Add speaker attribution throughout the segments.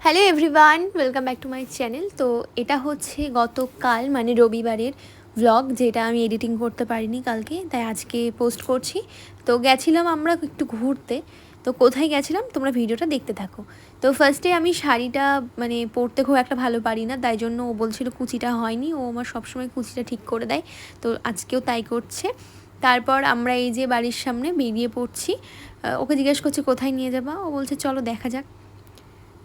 Speaker 1: Hello everyone, welcome back to my channel. তো এটা হচ্ছে গতকাল মানে রবিবারের ভ্লগ, যেটা আমি এডিটিং করতে পারিনি কালকে, তাই আজকে পোস্ট করছি। তো গেছিলাম আমরা একটু ঘুরতে। তো কোথায় গেছিলাম তোমরা ভিডিওটা দেখতে থাকো। তো ফার্স্টে আমি শাড়িটা মানে পরতে খুব একটা ভালো পারি না, তাই জন্য ও বলছিল কুচিটা হয়নি, ও আমার সবসময় কুচিটা ঠিক করে দেয়, তো আজকেও তাই করছে। তারপর আমরা এই যে বাড়ির সামনে বেরিয়ে পড়ছি। ওকে জিজ্ঞেস করছি কোথায় নিয়ে যাবা, ও বলছে চলো দেখা যাক।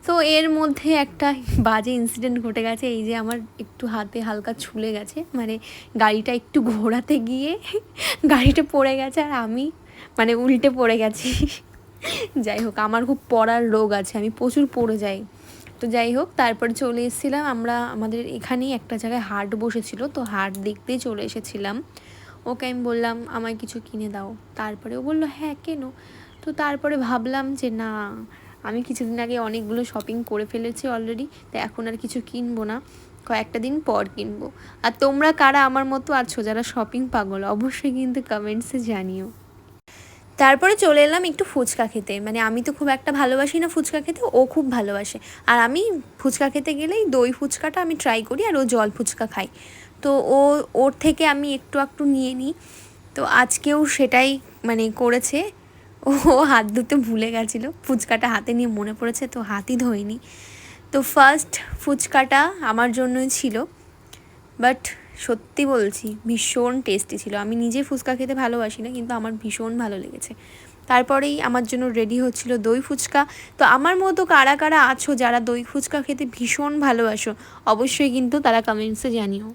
Speaker 1: তো এর মধ্যে একটা বাজে ইনসিডেন্ট ঘটে গেছে। এই যে আমার একটু হাতে হালকা ছুলে গেছে, মানে গাড়িটা একটু ঘোরাতে গিয়ে গাড়িটা পড়ে গেছে আর আমি মানে উল্টে পড়ে গেছি। যাই হোক, আমার খুব পড়ার রোগ আছে, আমি প্রচুর পড়ে যাই। তো যাই হোক, তারপরে চলে এসেছিলাম আমরা, আমাদের এখানেই একটা জায়গায় হাট বসেছিল, তো হাট দেখতেই চলে এসেছিলাম। ওকে আমি বললাম আমায় কিছু কিনে দাও, তারপরে ও বললো হ্যাঁ কেন। তো তারপরে ভাবলাম যে না, আমি কিছুদিন আগে অনেকগুলো শপিং করে ফেলেছি অলরেডি, তো এখন আর কিছু কিনবো না, কয়েকটা দিন পর কিনবো। আর তোমরা কারা আমার মতো আছো যারা শপিং পাগল, অবশ্যই কিন্তু কমেন্টসে জানিও। তারপরে চলে এলাম একটু ফুচকা খেতে, মানে আমি তো খুব একটা ভালোবাসি না ফুচকা খেতে, ও খুব ভালোবাসে। আর আমি ফুচকা খেতে গেলেই দই ফুচকাটা আমি ট্রাই করি, আর ও জল ফুচকা খাই। তো ওর থেকে আমি একটু একটু নিয়ে নিই। তো আজকেও সেটাই মানে করেছে। ও হাত ধুতে ভুলে গেছিলো, ফুচকাটা হাতে নিয়ে মনে পড়েছে, তো হাতই ধোয়নি। তো ফার্স্ট ফুচকাটা আমার জন্যই ছিল, বাট সত্যি বলছি ভীষণ টেস্টি ছিল। আমি নিজে ফুচকা খেতে ভালোবাসি না, কিন্তু আমার ভীষণ ভালো লেগেছে। তারপরেই আমার জন্য রেডি হচ্ছিল দই ফুচকা। তো আমার মতো কারা কারা আছো যারা দই ফুচকা খেতে ভীষণ ভালোবাসো, অবশ্যই কিন্তু তারা কমেন্টসে জানিও।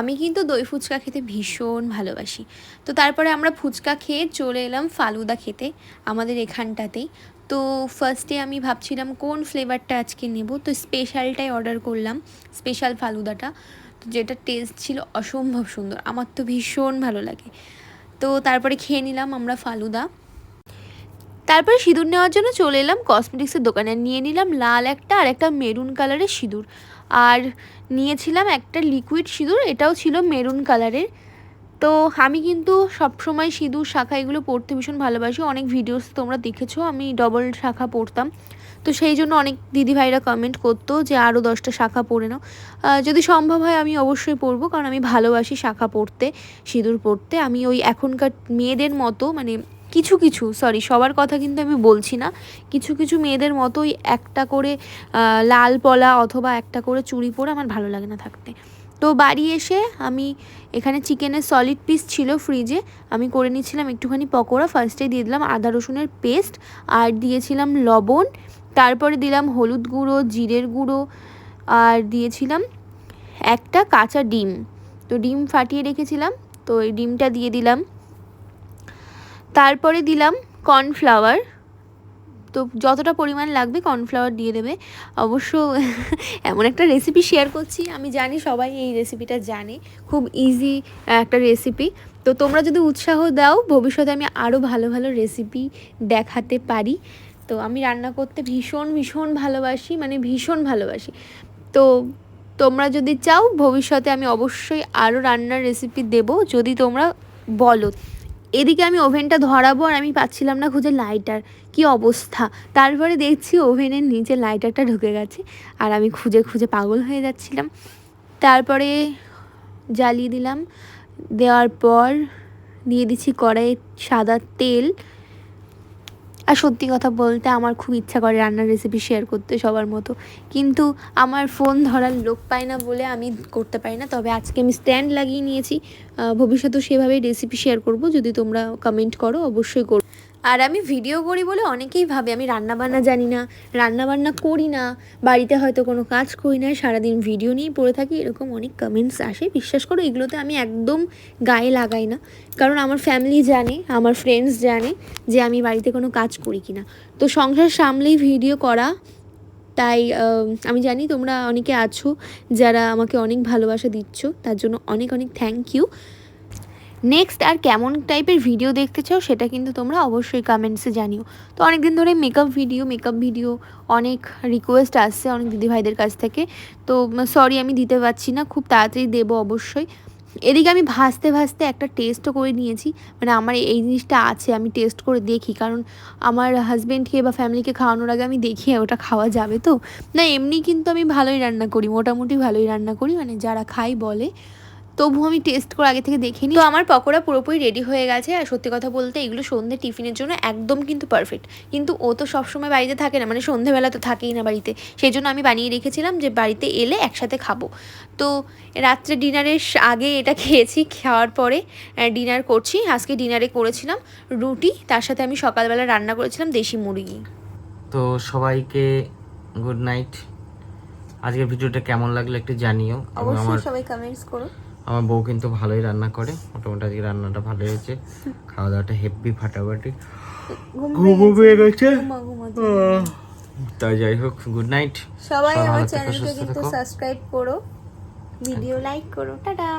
Speaker 1: আমি কিন্তু দই ফুচকা খেতে ভীষণ ভালোবাসি। তো তারপরে আমরা ফুচকা খেয়ে চলে এলাম ফালুদা খেতে আমাদের এখানটাতেই। তো ফার্স্টে আমি ভাবছিলাম কোন ফ্লেভারটা আজকে নেব, তো স্পেশালটাই অর্ডার করলাম, স্পেশাল ফালুদাটা। তো যেটা টেস্ট ছিল অসম্ভব সুন্দর, আমার তো ভীষণ ভালো লাগে। তো তারপরে খেয়ে নিলাম আমরা ফালুদা। তারপরে সিঁদুর নেওয়ার জন্য চলে এলাম কসমেটিক্সের দোকানে, নিয়ে নিলাম লাল একটা আর একটা মেরুন কালারের সিঁদুর। আর নিয়েছিলাম একটা লিকুইড সিঁদুর, এটাও ছিল মেরুন কালারের। তো আমি কিন্তু সবসময় সিঁদুর শাখা এগুলো পরতে ভীষণ ভালোবাসি, অনেক ভিডিওস তোমরা দেখেছো আমি ডবল শাখা পরতাম। তো সেই জন্য অনেক দিদিভাইরা কমেন্ট করতো যে আরও 10টা শাখা পরে নাও। যদি সম্ভব হয় আমি অবশ্যই পরবো, কারণ আমি ভালোবাসি শাখা পরতে, সিঁদুর পরতে। আমি ওই এখনকার মেয়েদের মতো মানে কিছু কিছু সবার কথা কিন্তু আমি বলছি না, কিছু কিছু মেয়েদের মতোই একটা করে লাল পলা অথবা একটা করে চুড়ি পরে আমার ভালো লাগে না থাকতে। তো বাড়ি এসে আমি এখানে চিকেনের সলিড পিস ছিল ফ্রিজে, আমি করে নিচ্ছিলাম একটুখানি পকোড়া। ফার্স্টে দিয়ে দিলাম আদা রসুনের পেস্ট, আর দিয়েছিলাম লবণ, তারপরে দিলাম হলুদ গুঁড়ো, জিরের গুঁড়ো, আর দিয়েছিলাম একটা কাঁচা ডিম। তো ডিম ফাটিয়ে রেখেছিলাম, তো এই ডিমটা দিয়ে দিলাম। তারপরে দিলাম কর্নফ্লাওয়ার, তো যতটা পরিমাণ লাগবে কর্নফ্লাওয়ার দিয়ে দেবে অবশ্য। এমন একটা রেসিপি শেয়ার করছি, আমি জানি সবাই এই রেসিপিটা জানে, খুব ইজি একটা রেসিপি। তো তোমরা যদি উৎসাহ দাও ভবিষ্যতে আমি আরও ভালো ভালো রেসিপি দেখাতে পারি। তো আমি রান্না করতে ভীষণ ভীষণ ভালোবাসি, মানে ভীষণ ভালোবাসি। তো তোমরা যদি চাও ভবিষ্যতে আমি অবশ্যই আরও রান্নার রেসিপি দেবো, যদি তোমরা বলো। এদিকে আমি ওভেনটা ধরাবো আর আমি পাচ্ছিলাম না খুঁজে লাইটার, কি অবস্থা। তারপরে দেখছি ওভেনের নিচে লাইটারটা ঢুকে গেছে, আর আমি খুঁজে খুঁজে পাগল হয়ে যাচ্ছিলাম। তারপরে জ্বালিয়ে দিলাম, দেওয়ার পর দিয়ে দিচ্ছি কড়াইয়ে সাদা তেল। আর সত্যি কথা বলতে আমার খুব ইচ্ছা করে রান্নার রেসিপি শেয়ার করতে সবার মতো, কিন্তু আমার ফোন ধরার লোক পায় না বলে আমি করতে পারি না। তবে আজকে আমি স্ট্যান্ড লাগিয়ে নিয়েছি, ভবিষ্যতেও সেভাবেই রেসিপি শেয়ার করব, যদি তোমরা কমেন্ট করো অবশ্যই করো। আর আমি ভিডিও করি বলে অনেকেই ভাবে আমি রান্নাবান্না জানি না, রান্নাবান্না করি না, বাড়িতে হয়তো কোনো কাজ করি না, সারাদিন ভিডিও নিয়েই পড়ে থাকি, এরকম অনেক কমেন্টস আসে। বিশ্বাস করো এগুলোতে আমি একদম গায়ে লাগাই না, কারণ আমার ফ্যামিলি জানে, আমার ফ্রেন্ডস জানে যে আমি বাড়িতে কোনো কাজ করি কি না। তো সংসার সামলেই ভিডিও করা, তাই আমি জানি তোমরা অনেকে আছো যারা আমাকে অনেক ভালোবাসা দিচ্ছ, তার জন্য অনেক অনেক থ্যাংক ইউ। নেক্সট আর কেমন টাইপের ভিডিও দেখতে চাও সেটা কিন্তু তোমরা অবশ্যই কমেন্টসে জানিও। তো অনেক দিন ধরে মেকআপ ভিডিও অনেক রিকোয়েস্ট আসছে অনেক দিদিভাইদের কাছ থেকে। তো সরি আমি দিতে পারছি না, খুব তাড়াতাড়ি দেবো অবশ্যই। এদিকে আমি ভাজতে ভাজতে একটা টেস্টও করে নিয়েছি, মানে আমার এই জিনিসটা আছে, আমি টেস্ট করে দেখি, কারণ আমার হাজব্যান্ডকে বা ফ্যামিলিকে খাওয়ানোর আগে আমি দেখি ওটা খাওয়া যাবে তো। না এমনি কিন্তু আমি ভালোই রান্না করি, মোটামুটি ভালোই রান্না করি, মানে যারা খাই বলে, তবু আমি টেস্ট করে আগে থেকে দেখে নিই। তো আমার পকোড়া পুরোপুরি রেডি হয়ে গেছে, আর সত্যি কথা বলতে এগুলো সন্ধ্যে টিফিনের জন্য একদম কিন্তু পারফেক্ট। কিন্তু ও তো সবসময় বাড়িতে থাকে না, মানে সন্ধ্যেবেলা তো থাকেই না বাড়িতে, সেই জন্য আমি বানিয়ে রেখেছিলাম যে বাড়িতে এলে একসাথে খাবো। তো রাত্রে ডিনারের আগে এটা খেয়েছি, খাওয়ার পরে ডিনার করছি। আজকে ডিনারে করেছিলাম রুটি, তার সাথে আমি সকালবেলা রান্না করেছিলাম দেশি মুরগি।
Speaker 2: তো সবাইকে গুড নাইট। আজকের ভিডিওটা কেমন লাগলো একটু জানিও।
Speaker 1: অবশ্যই সবাই কমেন্টস করো।
Speaker 2: আমার বউ কিন্তু ভালোই রান্না করে, মোটামুটি আজকে রান্নাটা ভালোই হয়েছে, খাওয়া দাওয়াটা হেভি ফাটাফাটি, ঘুমিয়ে গেছে। তাই যাই হোক, গুড নাইট
Speaker 1: সবাই। আমার চ্যানেলকে কিন্তু সাবস্ক্রাইব করো, ভিডিও লাইক করো, টাটা।